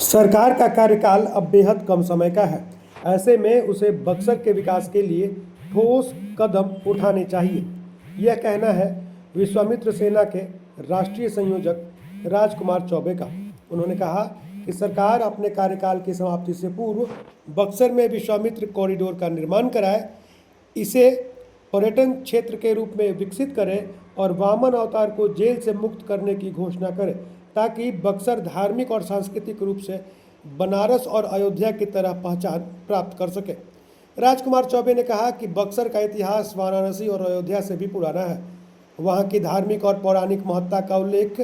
सरकार का कार्यकाल अब बेहद कम समय का है। ऐसे में उसे बक्सर के विकास के लिए ठोस कदम उठाने चाहिए। यह कहना है विश्वामित्र सेना के राष्ट्रीय संयोजक राजकुमार चौबे का। उन्होंने कहा कि सरकार अपने कार्यकाल की समाप्ति से पूर्व बक्सर में विश्वामित्र कॉरिडोर का निर्माण कराए, इसे पर्यटन क्षेत्र के रूप में विकसित करे और वामन अवतार को जेल से मुक्त करने की घोषणा करे, ताकि बक्सर धार्मिक और सांस्कृतिक रूप से बनारस और अयोध्या की तरह पहचान प्राप्त कर सके। राजकुमार चौबे ने कहा कि बक्सर का इतिहास वाराणसी और अयोध्या से भी पुराना है। वहाँ की धार्मिक और पौराणिक महत्ता का उल्लेख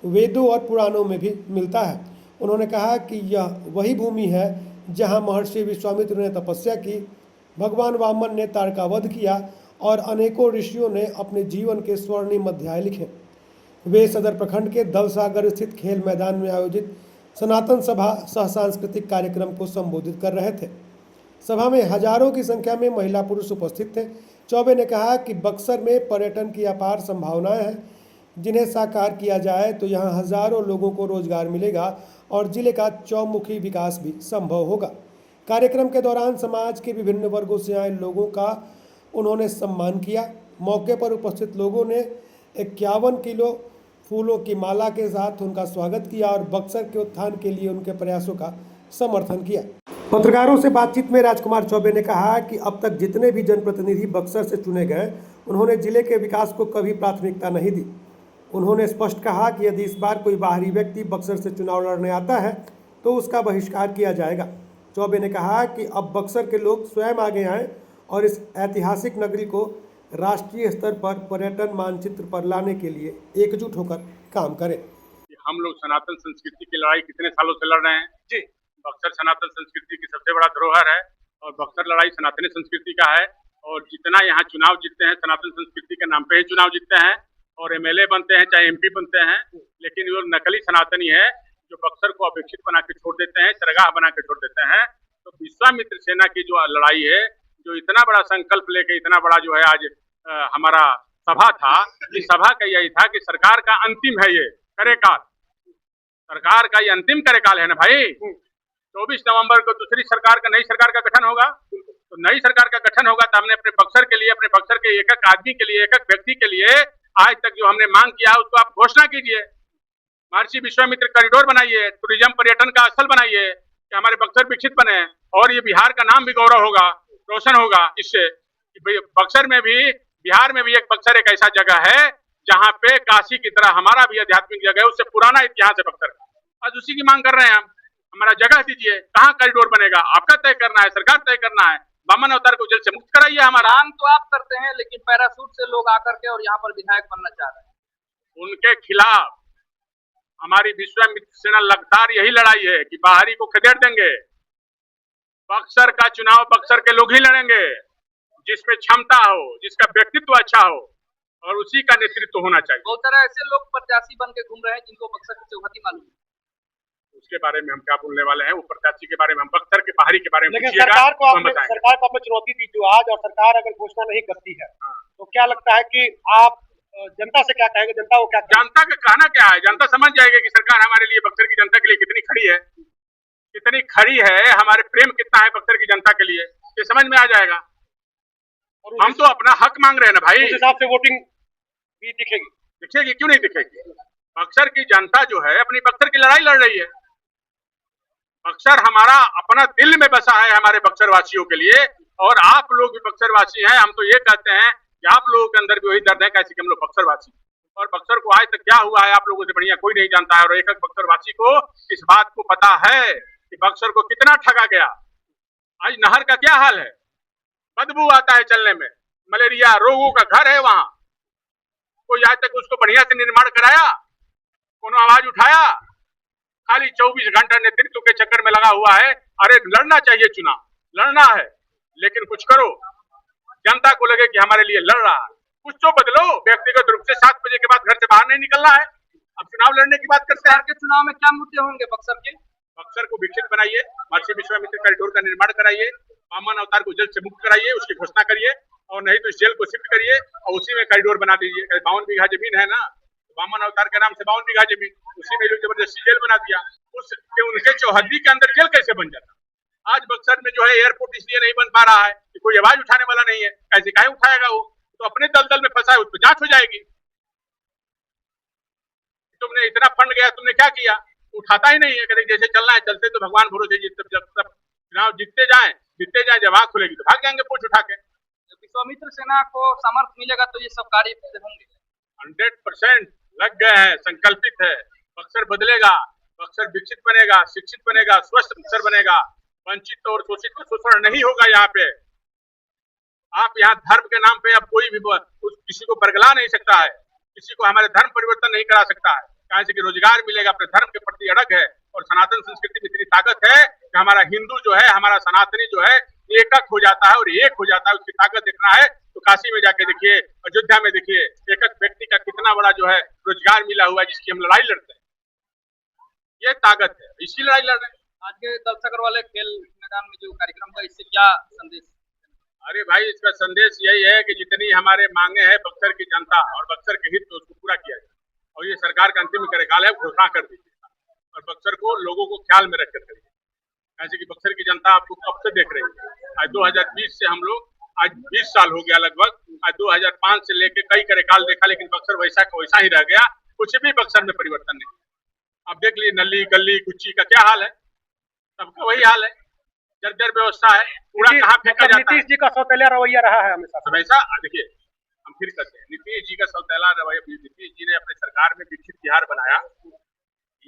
वेदों और पुराणों में भी मिलता है। उन्होंने कहा कि यह वही भूमि है जहाँ महर्षि विश्वामित्र ने तपस्या की, भगवान वामन ने तारका वध किया और अनेकों ऋषियों ने अपने जीवन के स्वर्णिम अध्याय लिखे। वे सदर प्रखंड के दलसागर स्थित खेल मैदान में आयोजित सनातन सभा सह सांस्कृतिक कार्यक्रम को संबोधित कर रहे थे। सभा में हजारों की संख्या में महिला पुरुष उपस्थित थे। चौबे ने कहा कि बक्सर में पर्यटन की अपार संभावनाएं हैं, जिन्हें साकार किया जाए तो यहाँ हजारों लोगों को रोजगार मिलेगा और जिले का चौमुखी विकास भी संभव होगा। कार्यक्रम के दौरान समाज के विभिन्न वर्गों से आए लोगों का उन्होंने सम्मान किया। मौके पर उपस्थित लोगों ने 51 किलो फूलों की माला के साथ उनका स्वागत किया और बक्सर के उत्थान के लिए उनके प्रयासों का समर्थन किया। पत्रकारों से बातचीत में राजकुमार चौबे ने कहा कि अब तक जितने भी जनप्रतिनिधि बक्सर से चुने गए, उन्होंने जिले के विकास को कभी प्राथमिकता नहीं दी। उन्होंने स्पष्ट कहा कि यदि इस बार कोई बाहरी व्यक्ति बक्सर से चुनाव लड़ने आता है तो उसका बहिष्कार किया जाएगा। चौबे ने कहा कि अब बक्सर के लोग स्वयं आगे आएं और इस ऐतिहासिक नगरी को राष्ट्रीय स्तर पर पर्यटन मानचित्र पर लाने के लिए एकजुट होकर काम करें। हम लोग सनातन संस्कृति की लड़ाई कितने सालों से लड़ रहे हैं जी। बक्सर सनातन संस्कृति की सबसे बड़ा धरोहर है और बक्सर लड़ाई सनातनी संस्कृति का है। और जितना यहाँ चुनाव जीतते हैं सनातन संस्कृति के नाम पे ही चुनाव जीतते हैं और एमएलए बनते हैं चाहे एमपी बनते हैं, लेकिन वो नकली सनातनी है जो बक्सर को अपेक्षित बना के छोड़ देते हैं, चरगाह बना के छोड़ देते हैं। तो विश्वामित्र सेना की जो लड़ाई है, जो इतना बड़ा संकल्प लेके इतना बड़ा जो है आज हमारा सभा था, इस सभा का यही था कि सरकार का अंतिम है ये कार्यकाल, सरकार का ये अंतिम कार्यकाल है ना भाई। 24 नवंबर को दूसरी सरकार का, नई सरकार का गठन होगा। तो नई सरकार का गठन होगा तो हमने अपने बक्सर के लिए, अपने बक्सर के एक एक आदमी के लिए, एक एक व्यक्ति के लिए आज तक जो हमने मांग किया उसको आप घोषणा कीजिए। महर्षि विश्वामित्र कॉरिडोर बनाइए, टूरिज्म पर्यटन का स्थल बनाइए कि हमारे बक्सर विकसित बने और ये बिहार का नाम भी गौरव होगा, रोशन होगा इससे। बक्सर में भी, बिहार में भी एक बक्सर एक ऐसा जगह है जहाँ पे काशी की तरह हमारा भी आध्यात्मिक जगह है, उससे पुराना इतिहास है बक्सर का। आज उसी की मांग कर रहे हैं हम। हमारा जगह दीजिए, कहाँ कॉरिडोर बनेगा आपका तय करना है, सरकार तय करना है। वामन अवतार को जेल से मुक्त कराइए। हमारा मांग तो आप करते हैं, लेकिन पैराशूट से लोग आकर के और यहाँ पर विधायक बनना चाह रहे हैं। उनके खिलाफ हमारी विश्वामित्र सेना लगातार यही लड़ाई है कि बाहरी को खदेड़ देंगे। बक्सर का चुनाव बक्सर के लोग ही लड़ेंगे, जिसमें क्षमता हो, जिसका व्यक्तित्व अच्छा हो और उसी का नेतृत्व होना चाहिए। बहुत सारे ऐसे लोग प्रत्याशी बन के घूम रहे हैं जिनको बक्सर की चौहदी मालूम है। उसके बारे में हम क्या बोलने वाले हैं, वो प्रत्याशी के बारे में, हम बक्सर के बाहरी के बारे में। लेकिन सरकार को आपने चुनौती दी जो आज, और सरकार अगर घोषणा नहीं करती है तो क्या लगता है कि आप जनता से क्या कहेंगे? जनता को क्या, जनता का कहना क्या है? जनता समझ जाएगी कि सरकार हमारे लिए, बक्सर की जनता के लिए कितनी खड़ी है, कितनी खड़ी है, हमारे प्रेम कितना है बक्सर की जनता के लिए, ये समझ में आ जाएगा। हम तो अपना हक मांग रहे हैं ना भाई। उस हिसाब से वोटिंग भी दिखेगी। दिखेगी, क्यों नहीं दिखेगी? बक्सर की जनता जो है अपनी बक्सर की लड़ाई लड़ रही है। बक्सर हमारा अपना दिल में बसा है हमारे बक्सर वासियों के लिए, और आप लोग भी बक्सर वासी हैं। हम तो ये कहते हैं कि आप लोगों के अंदर भी वही दर्द है कैसे कि हम लोग बक्सर वासी, और बक्सर को आज तक क्या हुआ है आप लोगों से बढ़िया कोई नहीं जानता है। और एक एक बक्सर वासी को इस बात को पता है कि बक्सर को कितना ठगा गया। आज नहर का क्या हाल है, बदबू आता है चलने में, मलेरिया रोगों का घर है वहां। कोई आज तक उसको बढ़िया से निर्माण कराया? कोनो आवाज उठाया? खाली 24 घंटा नेतृत्व के चक्कर में लगा हुआ है। अरे लड़ना चाहिए चुनाव, लड़ना है, लेकिन कुछ करो, जनता को लगे कि हमारे लिए लड़ रहा है। कुछ तो बदलो। व्यक्तिगत रूप से 7 बजे के बाद घर से बाहर नहीं निकलना है। अब चुनाव लड़ने की बात करते हैं। के चुनाव में क्या मुद्दे होंगे बक्सर के? बक्सर को विकसित बनाइए, महर्षि विश्वामित्र कॉरिडोर का निर्माण कराइए, वामन अवतार को जेल से मुक्त कराइए, उसकी घोषणा करिए, और नहीं तो इस जेल को शिफ्ट करिए और उसी में कॉरिडोर बना दीजिए। 52 बीघा जमीन है ना, वामन अवतार के नाम से 52 बीघा जमीन, उसी में लोग जबरदस्ती जेल बना दिया। उनके चौहद्दी के अंदर जेल कैसे बन जाता? आज बक्सर में जो है एयरपोर्ट इसलिए नहीं बन पा रहा है कि कोई आवाज उठाने वाला नहीं है। कैसे काहे उठाएगा वो? तो अपने दलदल में फंसा है, उस पर जांच हो जाएगी। तुमने इतना फंड गया, तुमने क्या किया? उठाता ही नहीं है। कहते जैसे चलना है चलते, तो भगवान भरोसे जब तक चुनाव जीतते जाए, जब आंख खुलेगी तो भाग जाएंगे पोछ उठा के। विश्वामित्र सेना को सामर्थ्य मिलेगा तो ये सब कार्य होंगे। 100% लग गए हैं, संकल्पित है। बक्सर बदलेगा, बक्सर विकसित बनेगा, शिक्षित बनेगा, स्वस्थ बक्सर बनेगा। वंचित और शोषित का शोषण नहीं होगा यहाँ पे। आप यहाँ धर्म के नाम पे अब कोई भी किसी को बरगला नहीं सकता है, किसी को हमारे धर्म परिवर्तन नहीं करा सकता है। कहाँ से कि रोजगार मिलेगा, अपने धर्म के प्रति अड़ग है। और सनातन संस्कृति में इतनी ताकत है कि हमारा हिंदू जो है, हमारा सनातनी जो है, एकक हो जाता है और एक हो जाता है। उसकी ताकत देखना है तो काशी में जाके देखिए, अयोध्या में देखिए, एकक व्यक्ति का कितना बड़ा जो है रोजगार मिला हुआ है, जिसकी हम लड़ाई लड़ते हैं। ये ताकत है, इसी लड़ाई लड़ रहे हैं। आज के दलसकर वाले खेल मैदान में जो कार्यक्रम हुआ, इससे क्या संदेश? अरे भाई, इसका संदेश यही है कि जितनी हमारे मांगे हैं बक्सर की जनता और बक्सर के हित में, उसको पूरा किया जाए। और ये सरकार का अंतिम कार्यकाल है, घोषणा कर दीजिए और बक्सर को लोगों को ख्याल में रखकर करिए। ऐसे कि बक्सर की जनता आपको कब से देख रही है। आज 2020 से हम लोग, आज 20 साल हो गया लगभग। आज 2005 से लेके कई कार्यकाल देखा, लेकिन बक्सर वैसा का वैसा ही रह गया। कुछ भी बक्सर में परिवर्तन नहीं। अब देख लीजिए, नली गली कुची का क्या हाल है, सबका वही हाल है। जर्जर व्यवस्था है, कूड़ा कहाँ फेंका जाता है। नीतीश जी का सौतेला रवैया रहा है हमेशा। हमेशा देखिए, हम फिर करते हैं, नीतीश जी का सौतेला रवैया। नीतीश जी ने अपने सरकार में विकसित बिहार बनाया।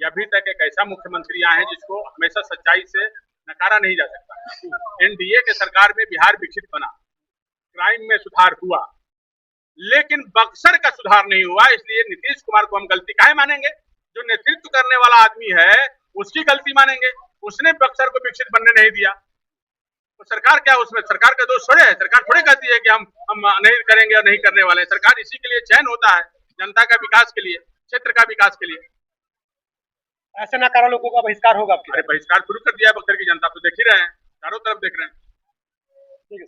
ये अभी तक एक ऐसा मुख्यमंत्री आए हैं जिसको हमेशा सच्चाई से नकारा नहीं जा सकता। एनडीए के सरकार में बिहार विकसित बना, क्राइम में सुधार हुआ, लेकिन बक्सर का सुधार नहीं हुआ। इसलिए नीतीश कुमार को हम गलती काहे मानेंगे? जो नेतृत्व करने वाला आदमी है उसकी गलती मानेंगे। उसने बक्सर को विकसित बनने नहीं दिया। तो सरकार क्या, उसमें सरकार का दोष थोड़े है। सरकार थोड़े कहती है कि हम नहीं करेंगे और नहीं करने वाले। सरकार इसी के लिए चयन होता है, जनता का विकास के लिए, क्षेत्र का विकास के लिए। ऐसे नकारा लोगों का बहिष्कार होगा। अरे बहिष्कार शुरू कर दिया बक्सर की जनता, तो देख ही रहे हैं, चारों तरफ देख रहे हैं। ठीक है।